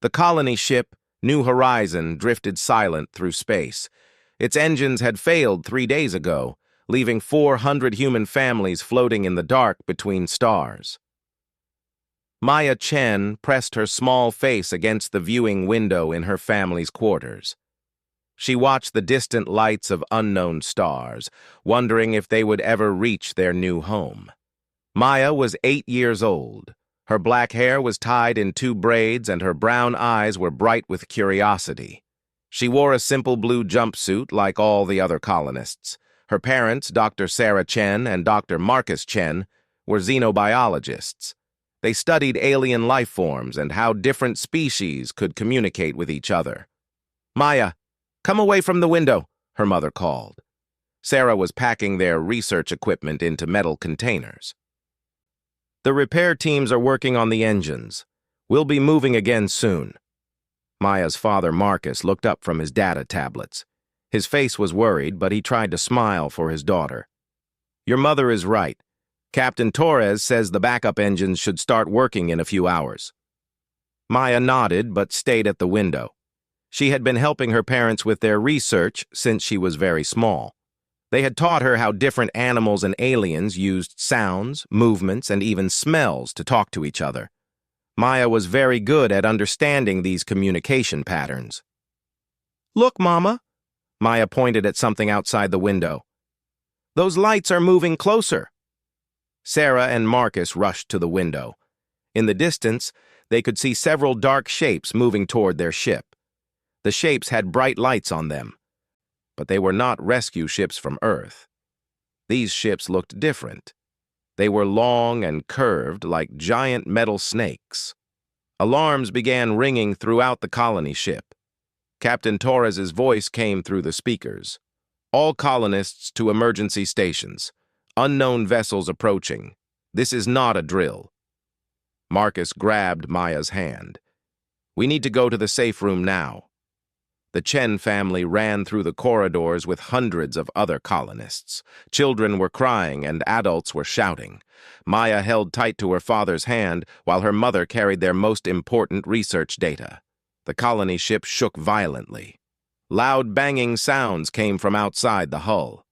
The colony ship, New Horizon, drifted silent through space. Its engines had failed 3 days ago, leaving 400 human families floating in the dark between stars. Maya Chen pressed her small face against the viewing window in her family's quarters. She watched the distant lights of unknown stars, wondering if they would ever reach their new home. Maya was 8 years old. Her black hair was tied in 2 braids and her brown eyes were bright with curiosity. She wore a simple blue jumpsuit like all the other colonists. Her parents, Dr. Sarah Chen and Dr. Marcus Chen, were xenobiologists. They studied alien life forms and how different species could communicate with each other. "Maya, come away from the window," her mother called. Sarah was packing their research equipment into metal containers. "The repair teams are working on the engines. We'll be moving again soon." Maya's father, Marcus, looked up from his data tablets. His face was worried, but he tried to smile for his daughter. "Your mother is right. Captain Torres says the backup engines should start working in a few hours." Maya nodded, but stayed at the window. She had been helping her parents with their research since she was very small. They had taught her how different animals and aliens used sounds, movements, and even smells to talk to each other. Maya was very good at understanding these communication patterns. "Look, Mama." Maya pointed at something outside the window. "Those lights are moving closer." Sarah and Marcus rushed to the window. In the distance, they could see several dark shapes moving toward their ship. The shapes had bright lights on them, but they were not rescue ships from Earth. These ships looked different. They were long and curved like giant metal snakes. Alarms began ringing throughout the colony ship. Captain Torres's voice came through the speakers. "All colonists to emergency stations. Unknown vessels approaching. This is not a drill." Marcus grabbed Maya's hand. "We need to go to the safe room now." The Chen family ran through the corridors with hundreds of other colonists. Children were crying and adults were shouting. Maya held tight to her father's hand while her mother carried their most important research data. The colony ship shook violently. Loud banging sounds came from outside the hull.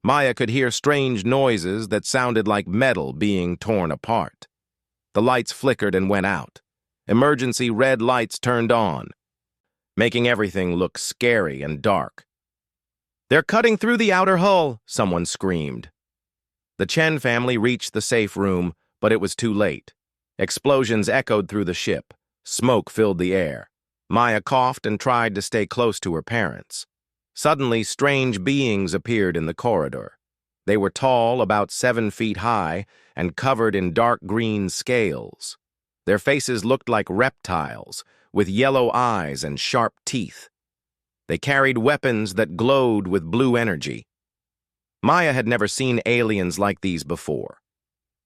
Maya could hear strange noises that sounded like metal being torn apart. The lights flickered and went out. Emergency red lights turned on, making everything look scary and dark. "They're cutting through the outer hull," someone screamed. The Chen family reached the safe room, but it was too late. Explosions echoed through the ship. Smoke filled the air. Maya coughed and tried to stay close to her parents. Suddenly, strange beings appeared in the corridor. They were tall, about 7 feet high, and covered in dark green scales. Their faces looked like reptiles, with yellow eyes and sharp teeth. They carried weapons that glowed with blue energy. Maya had never seen aliens like these before.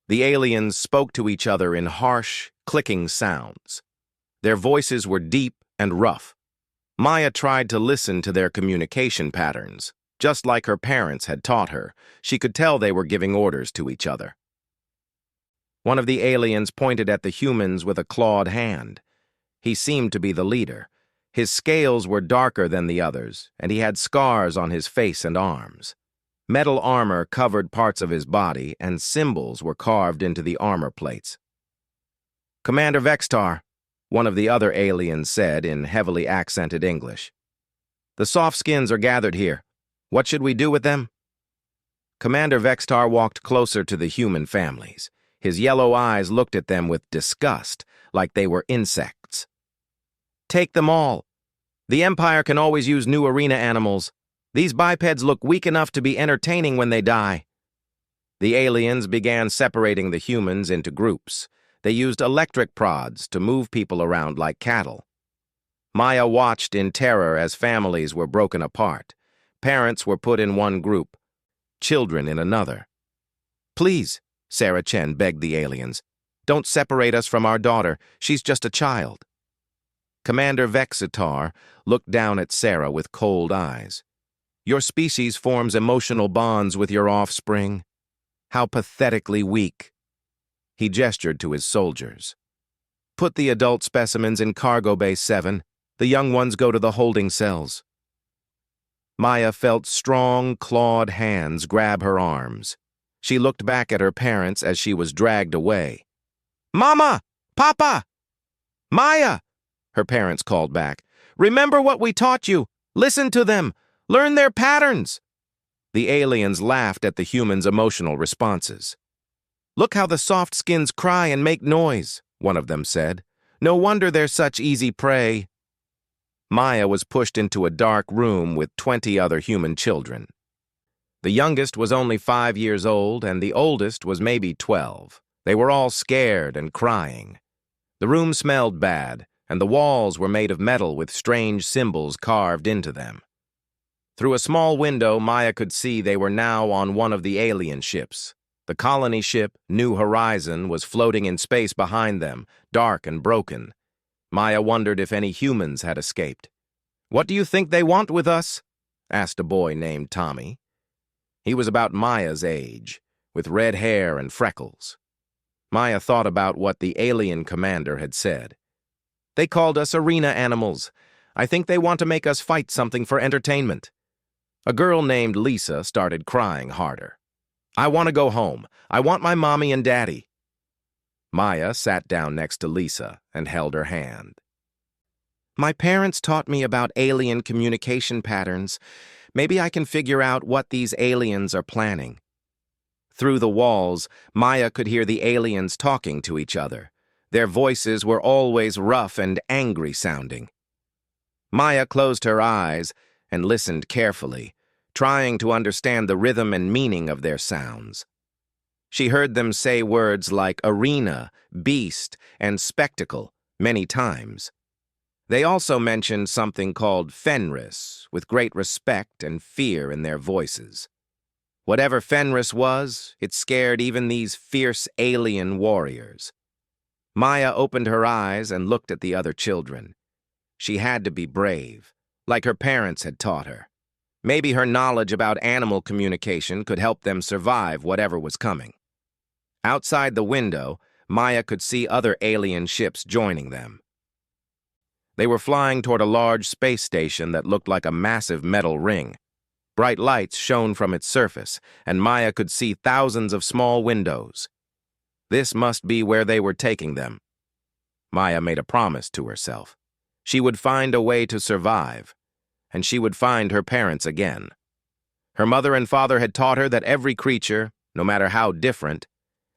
The aliens spoke to each other in harsh, clicking sounds. Their voices were deep and rough. Maya tried to listen to their communication patterns. Just like her parents had taught her, she could tell they were giving orders to each other. One of the aliens pointed at the humans with a clawed hand. He seemed to be the leader. His scales were darker than the others, and he had scars on his face and arms. Metal armor covered parts of his body, and symbols were carved into the armor plates. "Commander Vextar," one of the other aliens said in heavily accented English. "The soft skins are gathered here. What should we do with them?" Commander Vextar walked closer to the human families. His yellow eyes looked at them with disgust, like they were insects. "Take them all. The Empire can always use new arena animals. These bipeds look weak enough to be entertaining when they die." The aliens began separating the humans into groups. They used electric prods to move people around like cattle. Maya watched in terror as families were broken apart. Parents were put in one group, children in another. "Please," Sarah Chen begged the aliens, "don't separate us from our daughter. She's just a child." Commander Vexitar looked down at Sarah with cold eyes. "Your species forms emotional bonds with your offspring. How pathetically weak." He gestured to his soldiers. Put the adult specimens in Cargo Bay 7. The young ones go to the holding cells. Maya felt strong, clawed hands grab her arms. She looked back at her parents as she was dragged away. "Mama! Papa! Maya!" her parents called back. "Remember what we taught you. Listen to them. Learn their patterns." The aliens laughed at the humans' emotional responses. "Look how the soft skins cry and make noise," one of them said. "No wonder they're such easy prey." Maya was pushed into a dark room with 20 other human children. The youngest was only 5 years old, and the oldest was maybe 12. They were all scared and crying. The room smelled bad, and the walls were made of metal with strange symbols carved into them. Through a small window, Maya could see they were now on one of the alien ships. The colony ship, New Horizon, was floating in space behind them, dark and broken. Maya wondered if any humans had escaped. "What do you think they want with us?" asked a boy named Tommy. He was about Maya's age, with red hair and freckles. Maya thought about what the alien commander had said. "They called us arena animals. I think they want to make us fight something for entertainment." A girl named Lisa started crying harder. "I want to go home. I want my mommy and daddy." Maya sat down next to Lisa and held her hand. "My parents taught me about alien communication patterns. Maybe I can figure out what these aliens are planning." Through the walls, Maya could hear the aliens talking to each other. Their voices were always rough and angry sounding. Maya closed her eyes and listened carefully, trying to understand the rhythm and meaning of their sounds. She heard them say words like arena, beast, and spectacle many times. They also mentioned something called Fenris, with great respect and fear in their voices. Whatever Fenris was, it scared even these fierce alien warriors. Maya opened her eyes and looked at the other children. She had to be brave, like her parents had taught her. Maybe her knowledge about animal communication could help them survive whatever was coming. Outside the window, Maya could see other alien ships joining them. They were flying toward a large space station that looked like a massive metal ring. Bright lights shone from its surface, and Maya could see thousands of small windows. This must be where they were taking them. Maya made a promise to herself. She would find a way to survive, and she would find her parents again. Her mother and father had taught her that every creature, no matter how different,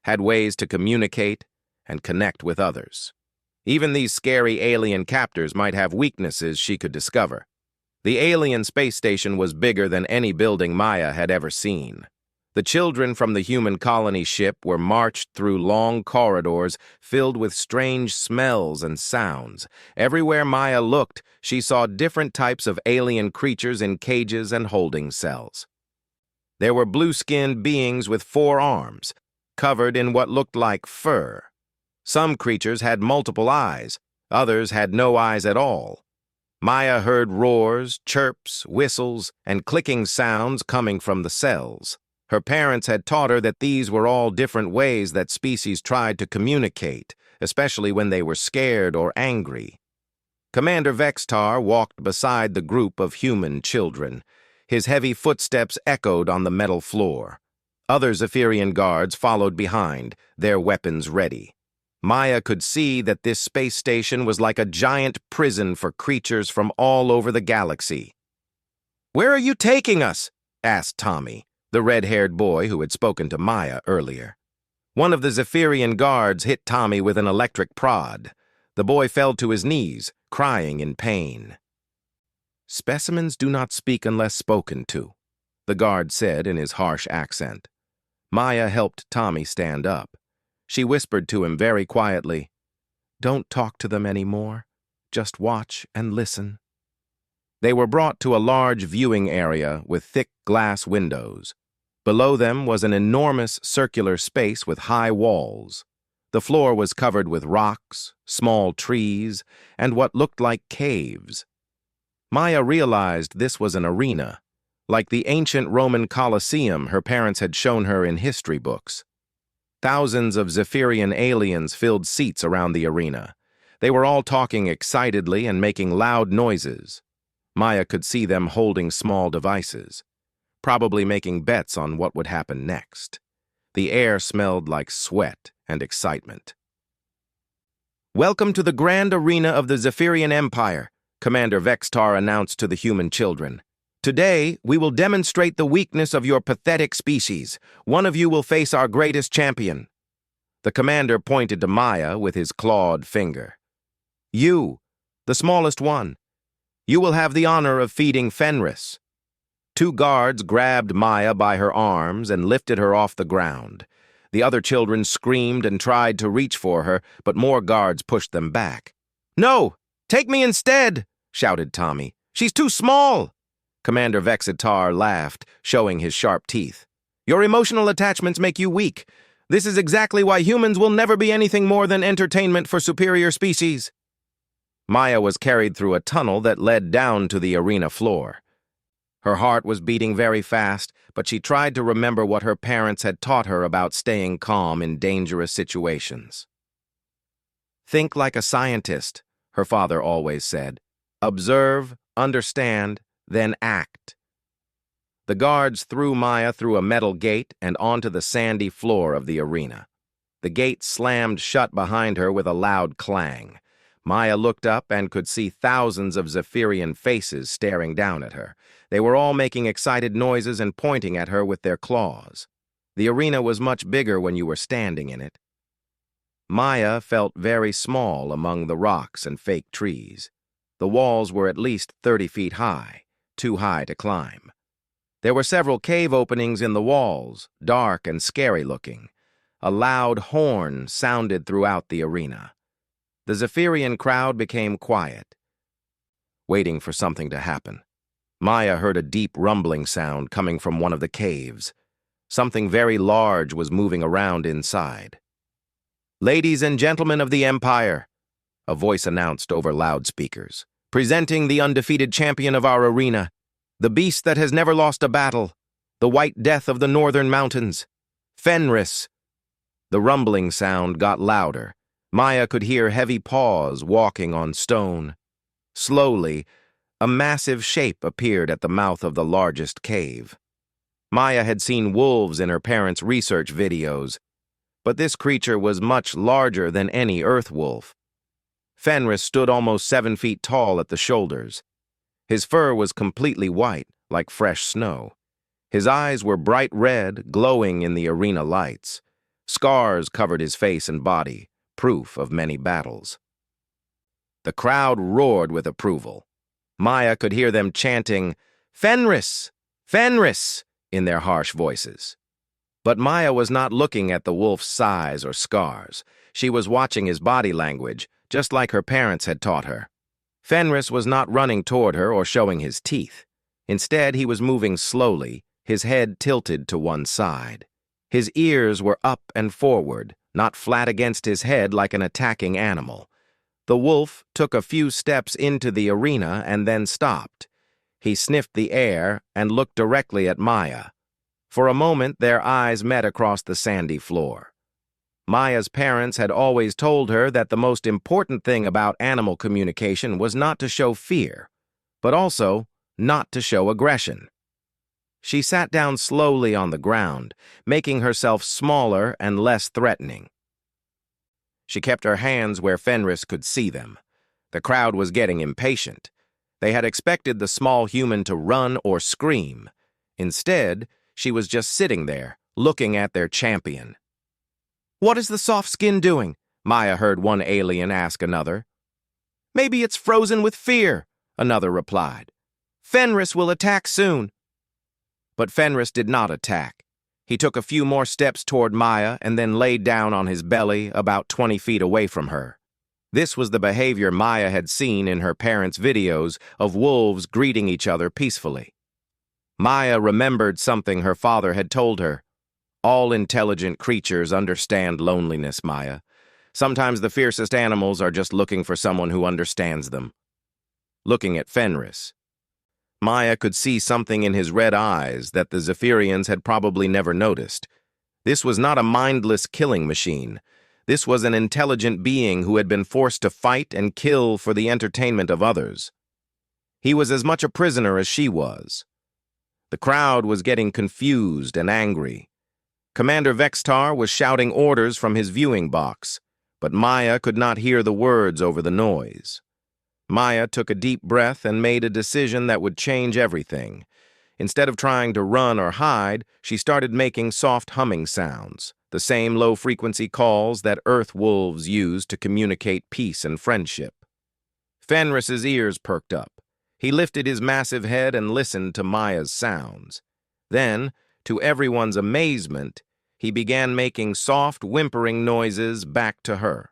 had ways to communicate and connect with others. Even these scary alien captors might have weaknesses she could discover. The alien space station was bigger than any building Maya had ever seen. The children from the human colony ship were marched through long corridors filled with strange smells and sounds. Everywhere Maya looked, she saw different types of alien creatures in cages and holding cells. There were blue-skinned beings with 4 arms, covered in what looked like fur. Some creatures had multiple eyes, others had no eyes at all. Maya heard roars, chirps, whistles, and clicking sounds coming from the cells. Her parents had taught her that these were all different ways that species tried to communicate, especially when they were scared or angry. Commander Vextar walked beside the group of human children. His heavy footsteps echoed on the metal floor. Other Zephyrian guards followed behind, their weapons ready. Maya could see that this space station was like a giant prison for creatures from all over the galaxy. "Where are you taking us?" asked Tommy, the red-haired boy who had spoken to Maya earlier. One of the Zephyrian guards hit Tommy with an electric prod. The boy fell to his knees, crying in pain. "Specimens do not speak unless spoken to," the guard said in his harsh accent. Maya helped Tommy stand up. She whispered to him very quietly, "Don't talk to them anymore. Just watch and listen." They were brought to a large viewing area with thick glass windows. Below them was an enormous circular space with high walls. The floor was covered with rocks, small trees, and what looked like caves. Maya realized this was an arena, like the ancient Roman Colosseum her parents had shown her in history books. Thousands of Zephyrian aliens filled seats around the arena. They were all talking excitedly and making loud noises. Maya could see them holding small devices, probably making bets on what would happen next. The air smelled like sweat and excitement. "Welcome to the grand arena of the Zephyrian Empire," Commander Vextar announced to the human children. "Today, we will demonstrate the weakness of your pathetic species. One of you will face our greatest champion." The commander pointed to Maya with his clawed finger. "You, the smallest one. You will have the honor of feeding Fenris." Two guards grabbed Maya by her arms and lifted her off the ground. The other children screamed and tried to reach for her, but more guards pushed them back. "No! Take me instead!" shouted Tommy. "She's too small!" Commander Vexitar laughed, showing his sharp teeth. "Your emotional attachments make you weak. This is exactly why humans will never be anything more than entertainment for superior species." Maya was carried through a tunnel that led down to the arena floor. Her heart was beating very fast, but she tried to remember what her parents had taught her about staying calm in dangerous situations. "Think like a scientist," her father always said. "Observe, understand, then act." The guards threw Maya through a metal gate and onto the sandy floor of the arena. The gate slammed shut behind her with a loud clang. Maya looked up and could see thousands of Zephyrian faces staring down at her. They were all making excited noises and pointing at her with their claws. The arena was much bigger when you were standing in it. Maya felt very small among the rocks and fake trees. The walls were at least 30 feet high, too high to climb. There were several cave openings in the walls, dark and scary-looking. A loud horn sounded throughout the arena. The Zephyrian crowd became quiet, waiting for something to happen. Maya heard a deep rumbling sound coming from one of the caves. Something very large was moving around inside. "Ladies and gentlemen of the Empire," a voice announced over loudspeakers, "presenting the undefeated champion of our arena, the beast that has never lost a battle, the White Death of the Northern Mountains, Fenris." The rumbling sound got louder. Maya could hear heavy paws walking on stone. Slowly, a massive shape appeared at the mouth of the largest cave. Maya had seen wolves in her parents' research videos, but this creature was much larger than any earth wolf. Fenris stood almost 7 feet tall at the shoulders. His fur was completely white, like fresh snow. His eyes were bright red, glowing in the arena lights. Scars covered his face and body, proof of many battles. The crowd roared with approval. Maya could hear them chanting, "Fenris! Fenris!" in their harsh voices. But Maya was not looking at the wolf's size or scars. She was watching his body language, just like her parents had taught her. Fenris was not running toward her or showing his teeth. Instead, he was moving slowly, his head tilted to one side. His ears were up and forward, not flat against his head like an attacking animal. The wolf took a few steps into the arena and then stopped. He sniffed the air and looked directly at Maya. For a moment, their eyes met across the sandy floor. Maya's parents had always told her that the most important thing about animal communication was not to show fear, but also not to show aggression. She sat down slowly on the ground, making herself smaller and less threatening. She kept her hands where Fenris could see them. The crowd was getting impatient. They had expected the small human to run or scream. Instead, she was just sitting there, looking at their champion. "What is the soft skin doing?" Maya heard one alien ask another. "Maybe it's frozen with fear," another replied. "Fenris will attack soon." But Fenris did not attack. He took a few more steps toward Maya and then laid down on his belly about 20 feet away from her. This was the behavior Maya had seen in her parents' videos of wolves greeting each other peacefully. Maya remembered something her father had told her. "All intelligent creatures understand loneliness, Maya. Sometimes the fiercest animals are just looking for someone who understands them." Looking at Fenris, Maya could see something in his red eyes that the Zephyrians had probably never noticed. This was not a mindless killing machine. This was an intelligent being who had been forced to fight and kill for the entertainment of others. He was as much a prisoner as she was. The crowd was getting confused and angry. Commander Vextar was shouting orders from his viewing box, but Maya could not hear the words over the noise. Maya took a deep breath and made a decision that would change everything. Instead of trying to run or hide, she started making soft humming sounds, the same low-frequency calls that Earth wolves use to communicate peace and friendship. Fenris's ears perked up. He lifted his massive head and listened to Maya's sounds. Then, to everyone's amazement, he began making soft, whimpering noises back to her.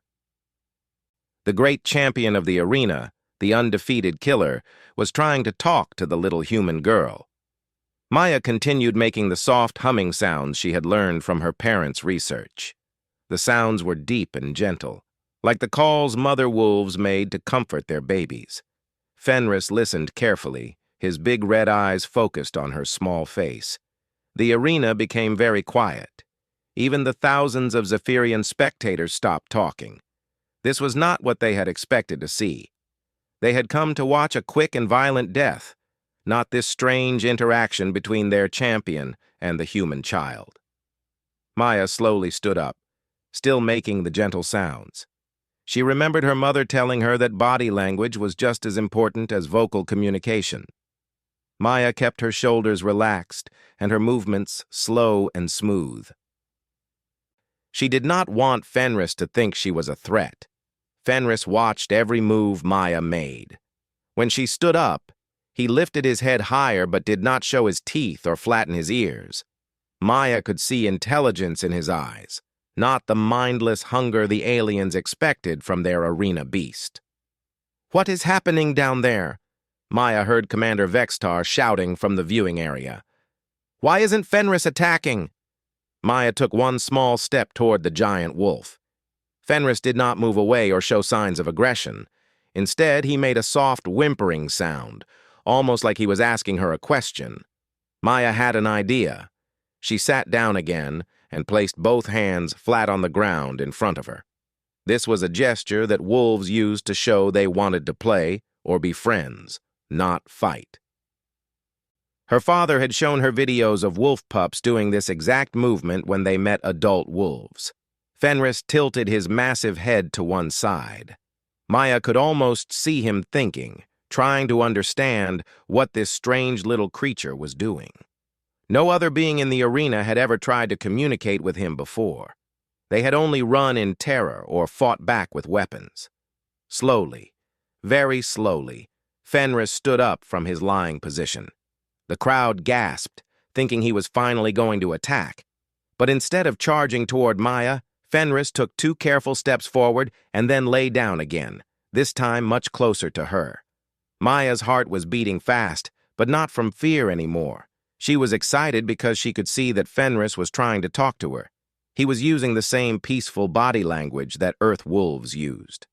The great champion of the arena, the undefeated killer, was trying to talk to the little human girl. Maya continued making the soft humming sounds she had learned from her parents' research. The sounds were deep and gentle, like the calls mother wolves made to comfort their babies. Fenris listened carefully, his big red eyes focused on her small face. The arena became very quiet. Even the thousands of Zephyrian spectators stopped talking. This was not what they had expected to see. They had come to watch a quick and violent death, not this strange interaction between their champion and the human child. Maya slowly stood up, still making the gentle sounds. She remembered her mother telling her that body language was just as important as vocal communication. Maya kept her shoulders relaxed and her movements slow and smooth. She did not want Fenris to think she was a threat. Fenris watched every move Maya made. When she stood up, he lifted his head higher but did not show his teeth or flatten his ears. Maya could see intelligence in his eyes, not the mindless hunger the aliens expected from their arena beast. "What is happening down there?" Maya heard Commander Vextar shouting from the viewing area. "Why isn't Fenris attacking?" Maya took one small step toward the giant wolf. Fenris did not move away or show signs of aggression. Instead, he made a soft whimpering sound, almost like he was asking her a question. Maya had an idea. She sat down again and placed both hands flat on the ground in front of her. This was a gesture that wolves used to show they wanted to play or be friends, not fight. Her father had shown her videos of wolf pups doing this exact movement when they met adult wolves. Fenris tilted his massive head to one side. Maya could almost see him thinking, trying to understand what this strange little creature was doing. No other being in the arena had ever tried to communicate with him before. They had only run in terror or fought back with weapons. Slowly, very slowly, Fenris stood up from his lying position. The crowd gasped, thinking he was finally going to attack. But instead of charging toward Maya, Fenris took 2 careful steps forward and then lay down again, this time much closer to her. Maya's heart was beating fast, but not from fear anymore. She was excited because she could see that Fenris was trying to talk to her. He was using the same peaceful body language that Earth wolves used.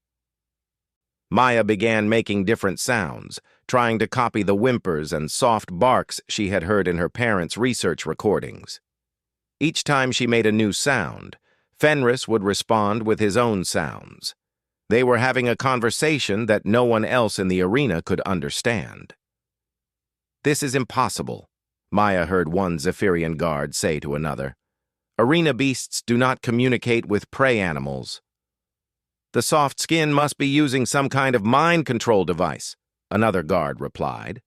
Maya began making different sounds, trying to copy the whimpers and soft barks she had heard in her parents' research recordings. Each time she made a new sound, Fenris would respond with his own sounds. They were having a conversation that no one else in the arena could understand. "This is impossible," Maya heard one Zephyrian guard say to another. "Arena beasts do not communicate with prey animals." "The soft skin must be using some kind of mind control device," another guard replied.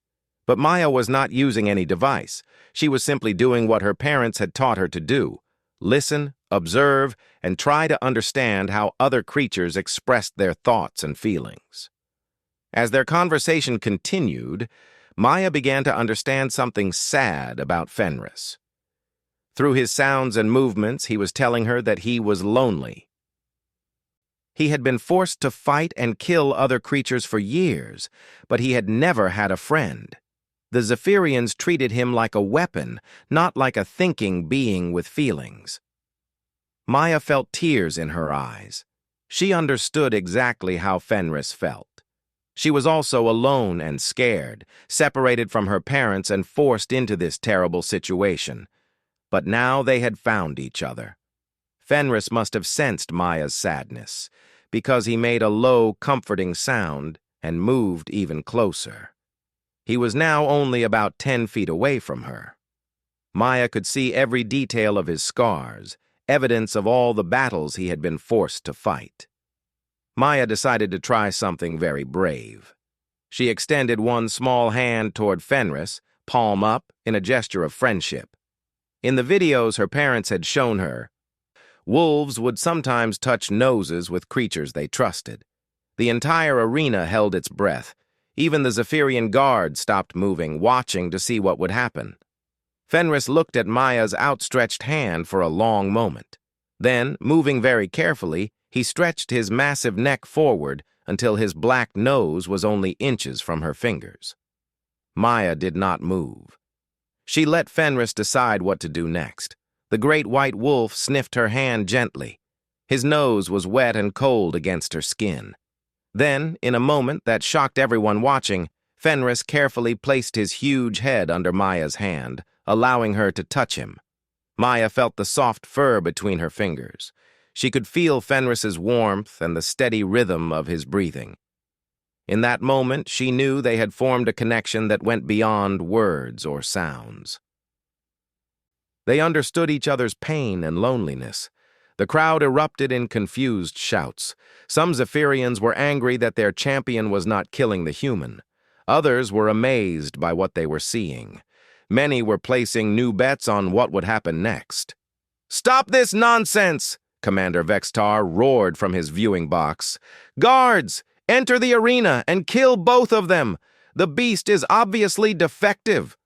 But Maya was not using any device. She was simply doing what her parents had taught her to do: listen, observe, and try to understand how other creatures expressed their thoughts and feelings. As their conversation continued, Maya began to understand something sad about Fenris. Through his sounds and movements, he was telling her that he was lonely. He had been forced to fight and kill other creatures for years, but he had never had a friend. The Zephyrians treated him like a weapon, not like a thinking being with feelings. Maya felt tears in her eyes. She understood exactly how Fenris felt. She was also alone and scared, separated from her parents and forced into this terrible situation. But now they had found each other. Fenris must have sensed Maya's sadness, because he made a low, comforting sound and moved even closer. He was now only about 10 feet away from her. Maya could see every detail of his scars, evidence of all the battles he had been forced to fight. Maya decided to try something very brave. She extended one small hand toward Fenris, palm up, in a gesture of friendship. In the videos her parents had shown her, wolves would sometimes touch noses with creatures they trusted. The entire arena held its breath. Even the Zephyrian guard stopped moving, watching to see what would happen. Fenris looked at Maya's outstretched hand for a long moment. Then, moving very carefully, he stretched his massive neck forward until his black nose was only inches from her fingers. Maya did not move. She let Fenris decide what to do next. The great white wolf sniffed her hand gently. His nose was wet and cold against her skin. Then, in a moment that shocked everyone watching, Fenris carefully placed his huge head under Maya's hand, allowing her to touch him. Maya felt the soft fur between her fingers. She could feel Fenris's warmth and the steady rhythm of his breathing. In that moment, she knew they had formed a connection that went beyond words or sounds. They understood each other's pain and loneliness. The crowd erupted in confused shouts. Some Zephyrians were angry that their champion was not killing the human. Others were amazed by what they were seeing. Many were placing new bets on what would happen next. "Stop this nonsense!" Commander Vextar roared from his viewing box. "Guards, enter the arena and kill both of them! The beast is obviously defective!"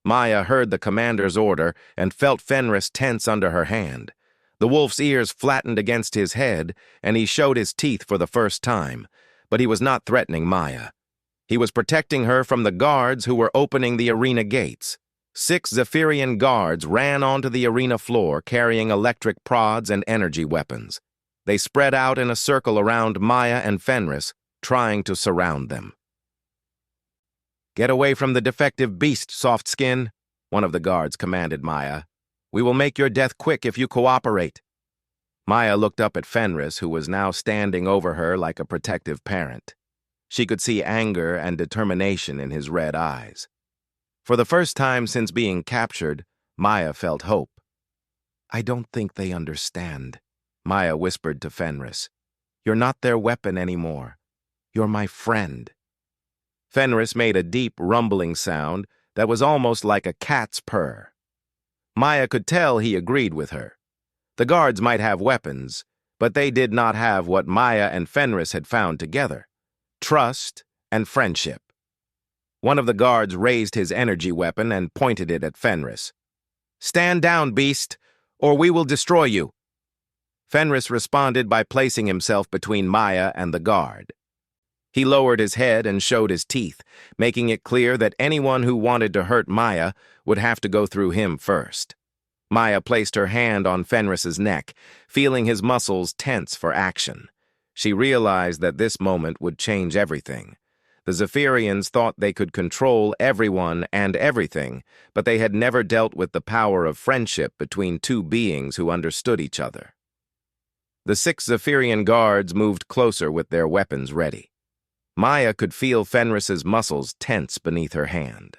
Maya heard the commander's order and felt Fenris tense under her hand. The wolf's ears flattened against his head, and he showed his teeth for the first time, but he was not threatening Maya. He was protecting her from the guards who were opening the arena gates. 6 Zephyrian guards ran onto the arena floor carrying electric prods and energy weapons. They spread out in a circle around Maya and Fenris, trying to surround them. "Get away from the defective beast, soft skin," one of the guards commanded Maya. "We will make your death quick if you cooperate." Maya looked up at Fenris, who was now standing over her like a protective parent. She could see anger and determination in his red eyes. For the first time since being captured, Maya felt hope. "I don't think they understand," Maya whispered to Fenris. "You're not their weapon anymore. You're my friend." Fenris made a deep, rumbling sound that was almost like a cat's purr. Maya could tell he agreed with her. The guards might have weapons, but they did not have what Maya and Fenris had found together: trust and friendship. One of the guards raised his energy weapon and pointed it at Fenris. "Stand down, beast, or we will destroy you." Fenris responded by placing himself between Maya and the guard. He lowered his head and showed his teeth, making it clear that anyone who wanted to hurt Maya would have to go through him first. Maya placed her hand on Fenris's neck, feeling his muscles tense for action. She realized that this moment would change everything. The Zephyrians thought they could control everyone and everything, but they had never dealt with the power of friendship between two beings who understood each other. The 6 Zephyrian guards moved closer with their weapons ready. Maya could feel Fenris's muscles tense beneath her hand.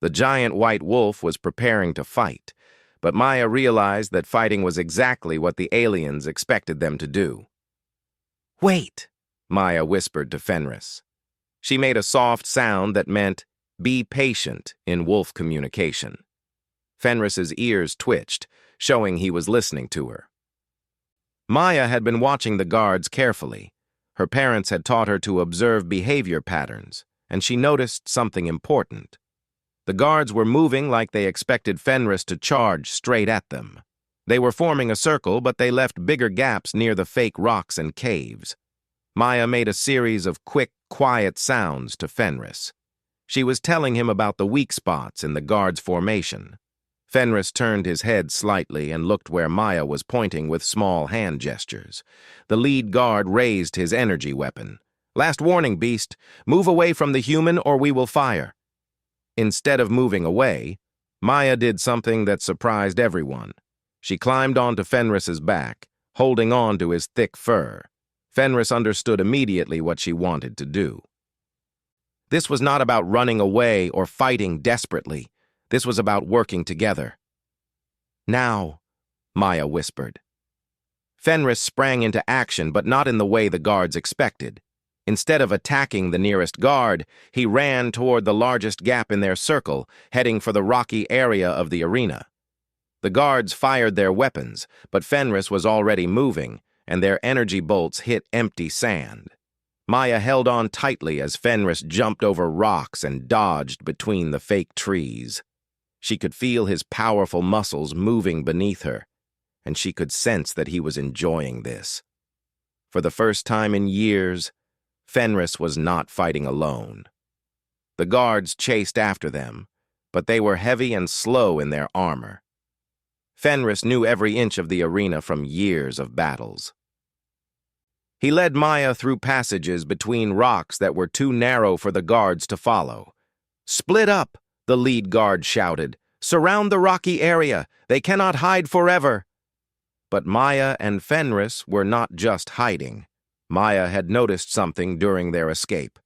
The giant white wolf was preparing to fight, but Maya realized that fighting was exactly what the aliens expected them to do. "Wait," Maya whispered to Fenris. She made a soft sound that meant, "Be patient," in wolf communication. Fenris's ears twitched, showing he was listening to her. Maya had been watching the guards carefully. Her parents had taught her to observe behavior patterns, and she noticed something important. The guards were moving like they expected Fenris to charge straight at them. They were forming a circle, but they left bigger gaps near the fake rocks and caves. Maya made a series of quick, quiet sounds to Fenris. She was telling him about the weak spots in the guards' formation. Fenris turned his head slightly and looked where Maya was pointing with small hand gestures. The lead guard raised his energy weapon. "Last warning, beast. Move away from the human or we will fire." Instead of moving away, Maya did something that surprised everyone. She climbed onto Fenris's back, holding on to his thick fur. Fenris understood immediately what she wanted to do. This was not about running away or fighting desperately. This was about working together. "Now," Maya whispered. Fenris sprang into action, but not in the way the guards expected. Instead of attacking the nearest guard, he ran toward the largest gap in their circle, heading for the rocky area of the arena. The guards fired their weapons, but Fenris was already moving, and their energy bolts hit empty sand. Maya held on tightly as Fenris jumped over rocks and dodged between the fake trees. She could feel his powerful muscles moving beneath her, and she could sense that he was enjoying this. For the first time in years, Fenris was not fighting alone. The guards chased after them, but they were heavy and slow in their armor. Fenris knew every inch of the arena from years of battles. He led Maya through passages between rocks that were too narrow for the guards to follow. "Split up," the lead guard shouted. "Surround the rocky area. They cannot hide forever." But Maya and Fenris were not just hiding. Maya had noticed something during their escape.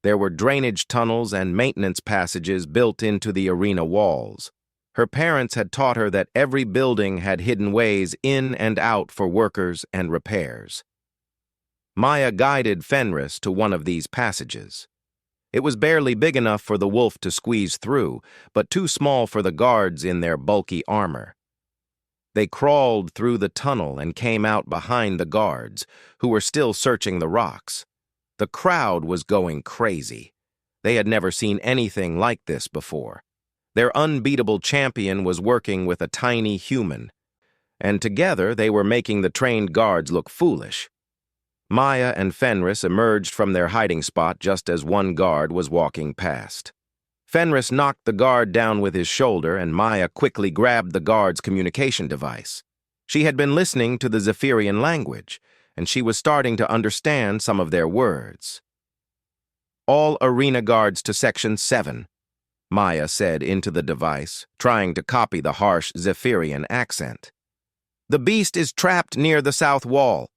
There were drainage tunnels and maintenance passages built into the arena walls. Her parents had taught her that every building had hidden ways in and out for workers and repairs. Maya guided Fenris to one of these passages. It was barely big enough for the wolf to squeeze through, but too small for the guards in their bulky armor. They crawled through the tunnel and came out behind the guards, who were still searching the rocks. The crowd was going crazy. They had never seen anything like this before. Their unbeatable champion was working with a tiny human, and together they were making the trained guards look foolish. Maya and Fenris emerged from their hiding spot just as one guard was walking past. Fenris knocked the guard down with his shoulder, and Maya quickly grabbed the guard's communication device. She had been listening to the Zephyrian language, and she was starting to understand some of their words. "All arena guards to Section 7, Maya said into the device, trying to copy the harsh Zephyrian accent. "The beast is trapped near the south wall."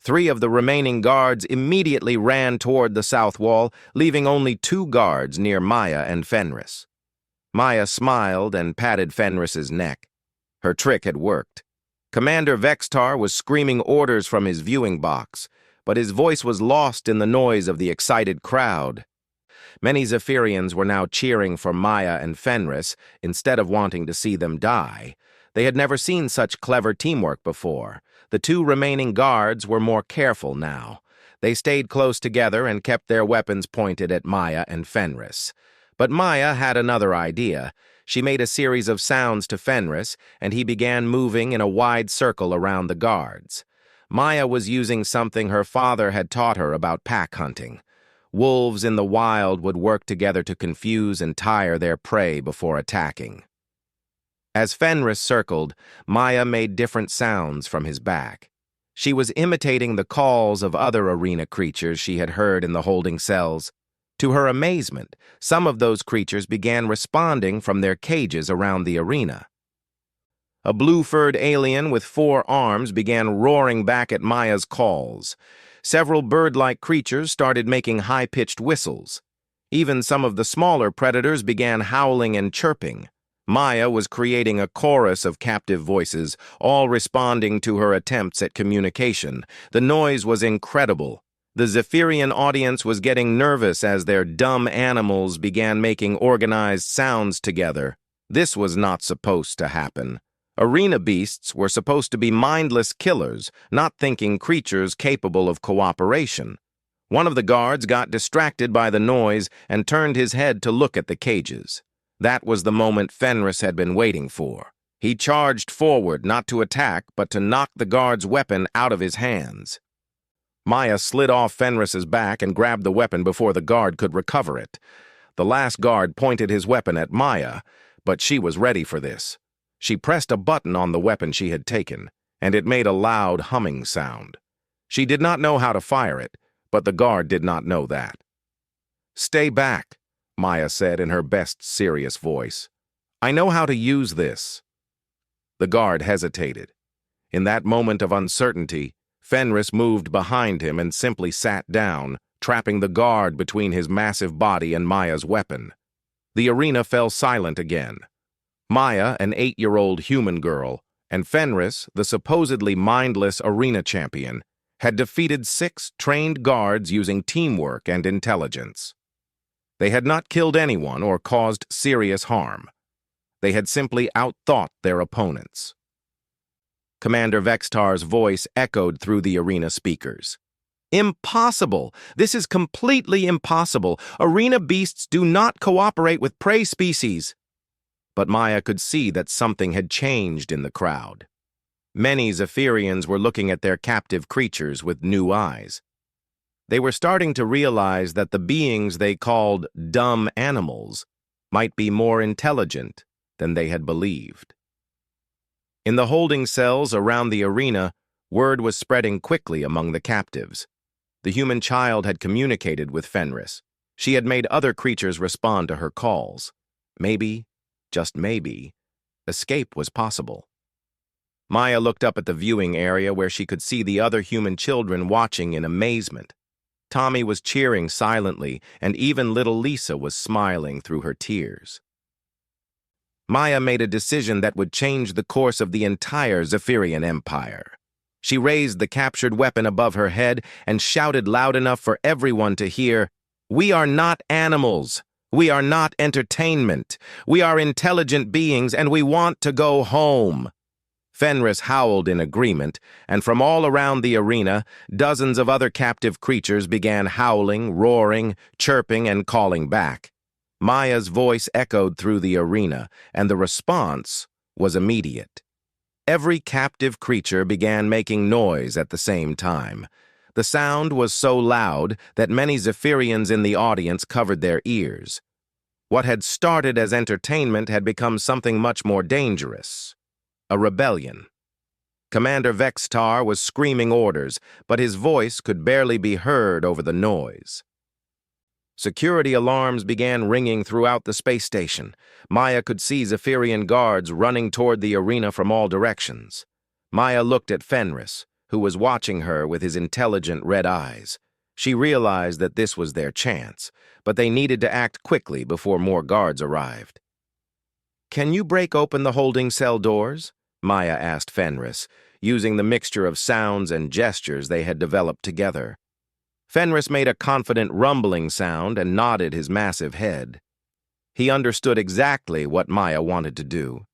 3 of the remaining guards immediately ran toward the south wall, leaving only 2 guards near Maya and Fenris. Maya smiled and patted Fenris's neck. Her trick had worked. Commander Vextar was screaming orders from his viewing box, but his voice was lost in the noise of the excited crowd. Many Zephyrians were now cheering for Maya and Fenris instead of wanting to see them die. They had never seen such clever teamwork before. The 2 remaining guards were more careful now. They stayed close together and kept their weapons pointed at Maya and Fenris. But Maya had another idea. She made a series of sounds to Fenris, and he began moving in a wide circle around the guards. Maya was using something her father had taught her about pack hunting. Wolves in the wild would work together to confuse and tire their prey before attacking. As Fenris circled, Maya made different sounds from his back. She was imitating the calls of other arena creatures she had heard in the holding cells. To her amazement, some of those creatures began responding from their cages around the arena. A blue-furred alien with 4 arms began roaring back at Maya's calls. Several bird-like creatures started making high-pitched whistles. Even some of the smaller predators began howling and chirping. Maya was creating a chorus of captive voices, all responding to her attempts at communication. The noise was incredible. The Zephyrian audience was getting nervous as their dumb animals began making organized sounds together. This was not supposed to happen. Arena beasts were supposed to be mindless killers, not thinking creatures capable of cooperation. One of the guards got distracted by the noise and turned his head to look at the cages. That was the moment Fenris had been waiting for. He charged forward, not to attack, but to knock the guard's weapon out of his hands. Maya slid off Fenris's back and grabbed the weapon before the guard could recover it. The last guard pointed his weapon at Maya, but she was ready for this. She pressed a button on the weapon she had taken, and it made a loud humming sound. She did not know how to fire it, but the guard did not know that. "Stay back," Maya said in her best serious voice. "I know how to use this." The guard hesitated. In that moment of uncertainty, Fenris moved behind him and simply sat down, trapping the guard between his massive body and Maya's weapon. The arena fell silent again. Maya, an 8-year-old human girl, and Fenris, the supposedly mindless arena champion, had defeated 6 trained guards using teamwork and intelligence. They had not killed anyone or caused serious harm. They had simply outthought their opponents. Commander Vextar's voice echoed through the arena speakers. Impossible! This is completely impossible! Arena beasts do not cooperate with prey species! But Maya could see that something had changed in the crowd. Many Zephyrians were looking at their captive creatures with new eyes. They were starting to realize that the beings they called dumb animals might be more intelligent than they had believed. In the holding cells around the arena, word was spreading quickly among the captives. The human child had communicated with Fenris. She had made other creatures respond to her calls. Maybe, just maybe, escape was possible. Maya looked up at the viewing area where she could see the other human children watching in amazement. Tommy was cheering silently, and even little Lisa was smiling through her tears. Maya made a decision that would change the course of the entire Zephyrian Empire. She raised the captured weapon above her head and shouted loud enough for everyone to hear, "We are not animals. We are not entertainment. We are intelligent beings, and we want to go home." Fenris howled in agreement, and from all around the arena, dozens of other captive creatures began howling, roaring, chirping, and calling back. Maya's voice echoed through the arena, and the response was immediate. Every captive creature began making noise at the same time. The sound was so loud that many Zephyrians in the audience covered their ears. What had started as entertainment had become something much more dangerous. A rebellion. Commander Vextar was screaming orders, but his voice could barely be heard over the noise. Security alarms began ringing throughout the space station. Maya could see Zephyrian guards running toward the arena from all directions. Maya looked at Fenris, who was watching her with his intelligent red eyes. She realized that this was their chance, but they needed to act quickly before more guards arrived. "Can you break open the holding cell doors?" Maya asked Fenris, using the mixture of sounds and gestures they had developed together. Fenris made a confident rumbling sound and nodded his massive head. He understood exactly what Maya wanted to do.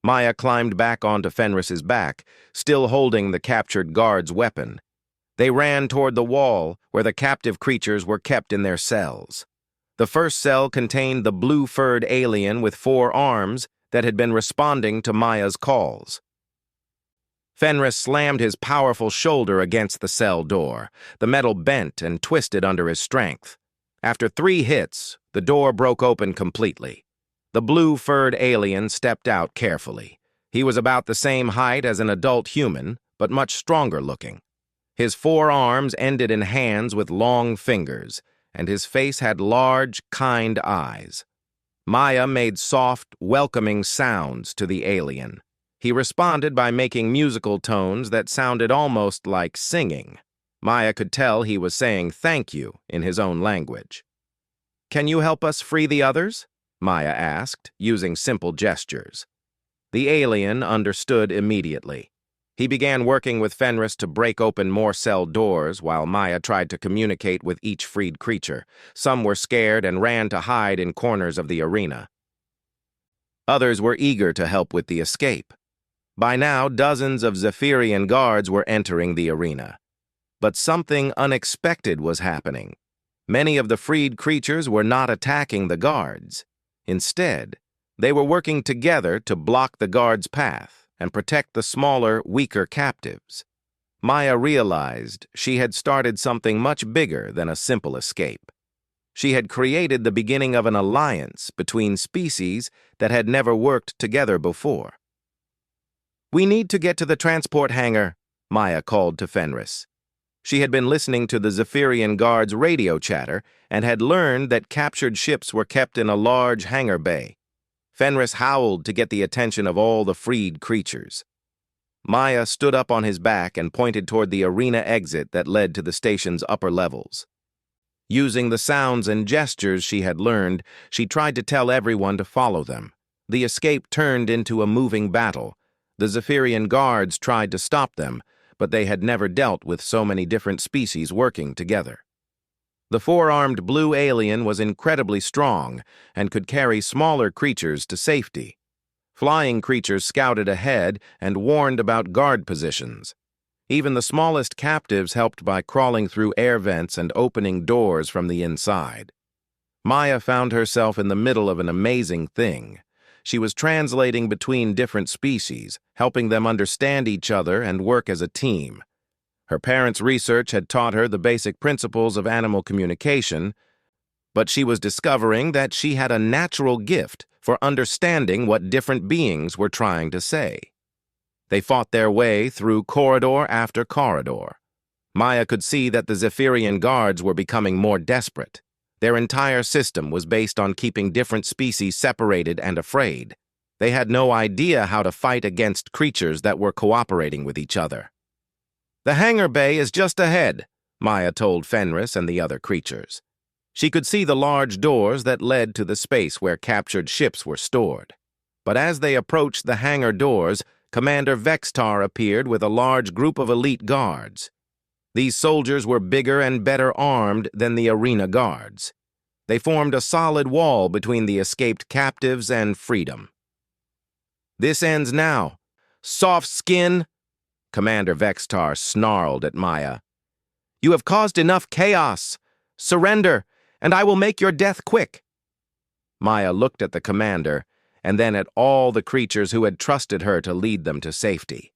Maya climbed back onto Fenris's back, still holding the captured guard's weapon. They ran toward the wall, where the captive creatures were kept in their cells. The first cell contained the blue-furred alien with 4 arms that had been responding to Maya's calls. Fenris slammed his powerful shoulder against the cell door. The metal bent and twisted under his strength. After 3 hits, the door broke open completely. The blue-furred alien stepped out carefully. He was about the same height as an adult human, but much stronger looking. His 4 arms ended in hands with long fingers, and his face had large, kind eyes. Maya made soft, welcoming sounds to the alien. He responded by making musical tones that sounded almost like singing. Maya could tell he was saying thank you in his own language. "Can you help us free the others?" Maya asked, using simple gestures. The alien understood immediately. He began working with Fenris to break open more cell doors while Maya tried to communicate with each freed creature. Some were scared and ran to hide in corners of the arena. Others were eager to help with the escape. By now, dozens of Zephyrian guards were entering the arena. But something unexpected was happening. Many of the freed creatures were not attacking the guards. Instead, they were working together to block the guards' path and protect the smaller, weaker captives. Maya realized she had started something much bigger than a simple escape. She had created the beginning of an alliance between species that had never worked together before. "We need to get to the transport hangar," Maya called to Fenris. She had been listening to the Zephyrian guards' radio chatter and had learned that captured ships were kept in a large hangar bay. Fenris howled to get the attention of all the freed creatures. Maya stood up on his back and pointed toward the arena exit that led to the station's upper levels. Using the sounds and gestures she had learned, she tried to tell everyone to follow them. The escape turned into a moving battle. The Zephyrian guards tried to stop them, but they had never dealt with so many different species working together. The four-armed blue alien was incredibly strong and could carry smaller creatures to safety. Flying creatures scouted ahead and warned about guard positions. Even the smallest captives helped by crawling through air vents and opening doors from the inside. Maya found herself in the middle of an amazing thing. She was translating between different species, helping them understand each other and work as a team. Her parents' research had taught her the basic principles of animal communication, but she was discovering that she had a natural gift for understanding what different beings were trying to say. They fought their way through corridor after corridor. Maya could see that the Zephyrian guards were becoming more desperate. Their entire system was based on keeping different species separated and afraid. They had no idea how to fight against creatures that were cooperating with each other. "The hangar bay is just ahead," Maya told Fenris and the other creatures. She could see the large doors that led to the space where captured ships were stored. But as they approached the hangar doors, Commander Vextar appeared with a large group of elite guards. These soldiers were bigger and better armed than the arena guards. They formed a solid wall between the escaped captives and freedom. "This ends now. Soft skin!" Commander Vextar snarled at Maya. "You have caused enough chaos. Surrender, and I will make your death quick." Maya looked at the commander, and then at all the creatures who had trusted her to lead them to safety.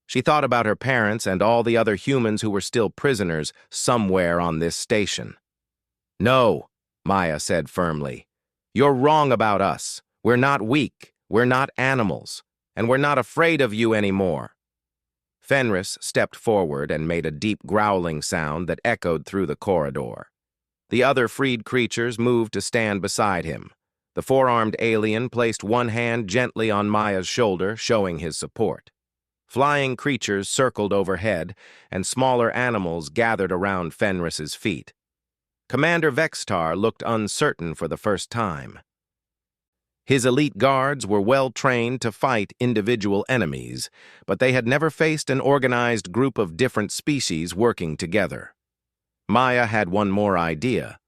She thought about her parents and all the other humans who were still prisoners somewhere on this station. "No," Maya said firmly. "You're wrong about us. We're not weak, we're not animals, and we're not afraid of you anymore." Fenris stepped forward and made a deep growling sound that echoed through the corridor. The other freed creatures moved to stand beside him. The four-armed alien placed one hand gently on Maya's shoulder, showing his support. Flying creatures circled overhead, and smaller animals gathered around Fenris's feet. Commander Vextar looked uncertain for the first time. His elite guards were well trained to fight individual enemies, but they had never faced an organized group of different species working together. Maya had one more idea.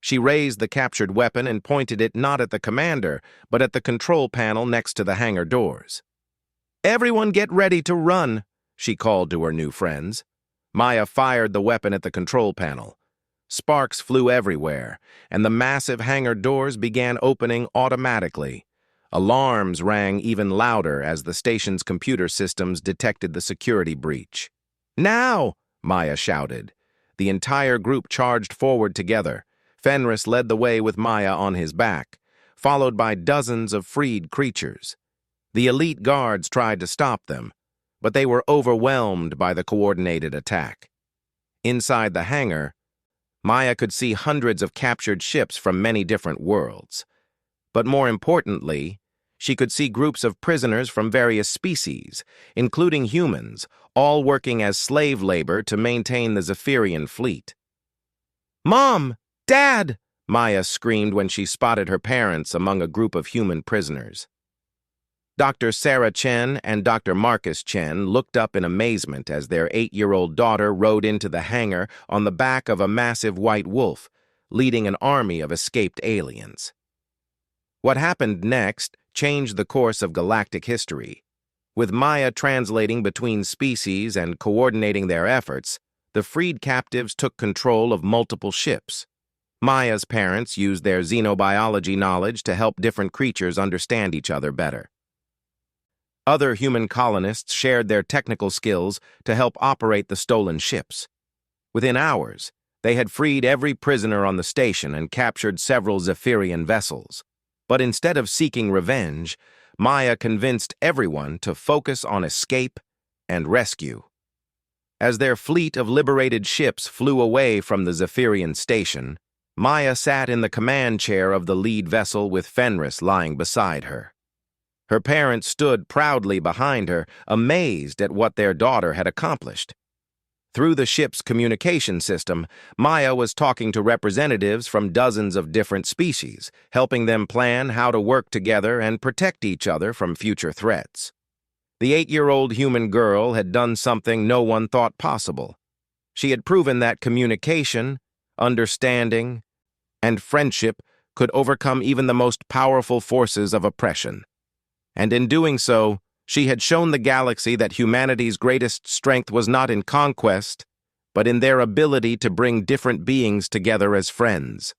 She raised the captured weapon and pointed it not at the commander, but at the control panel next to the hangar doors. "Everyone get ready to run," she called to her new friends. Maya fired the weapon at the control panel. Sparks flew everywhere, and the massive hangar doors began opening automatically. Alarms rang even louder as the station's computer systems detected the security breach. "Now!" Maya shouted. The entire group charged forward together. Fenris led the way with Maya on his back, followed by dozens of freed creatures. The elite guards tried to stop them, but they were overwhelmed by the coordinated attack. Inside the hangar, Maya could see hundreds of captured ships from many different worlds. But more importantly, she could see groups of prisoners from various species, including humans, all working as slave labor to maintain the Zephyrian fleet. "Mom! Dad!" Maya screamed when she spotted her parents among a group of human prisoners. Dr. Sarah Chen and Dr. Marcus Chen looked up in amazement as their 8-year-old daughter rode into the hangar on the back of a massive white wolf, leading an army of escaped aliens. What happened next changed the course of galactic history. With Maya translating between species and coordinating their efforts, the freed captives took control of multiple ships. Maya's parents used their xenobiology knowledge to help different creatures understand each other better. Other human colonists shared their technical skills to help operate the stolen ships. Within hours, they had freed every prisoner on the station and captured several Zephyrian vessels. But instead of seeking revenge, Maya convinced everyone to focus on escape and rescue. As their fleet of liberated ships flew away from the Zephyrian station, Maya sat in the command chair of the lead vessel with Fenris lying beside her. Her parents stood proudly behind her, amazed at what their daughter had accomplished. Through the ship's communication system, Maya was talking to representatives from dozens of different species, helping them plan how to work together and protect each other from future threats. The 8-year-old human girl had done something no one thought possible. She had proven that communication, understanding, and friendship could overcome even the most powerful forces of oppression. And in doing so, she had shown the galaxy that humanity's greatest strength was not in conquest, but in their ability to bring different beings together as friends.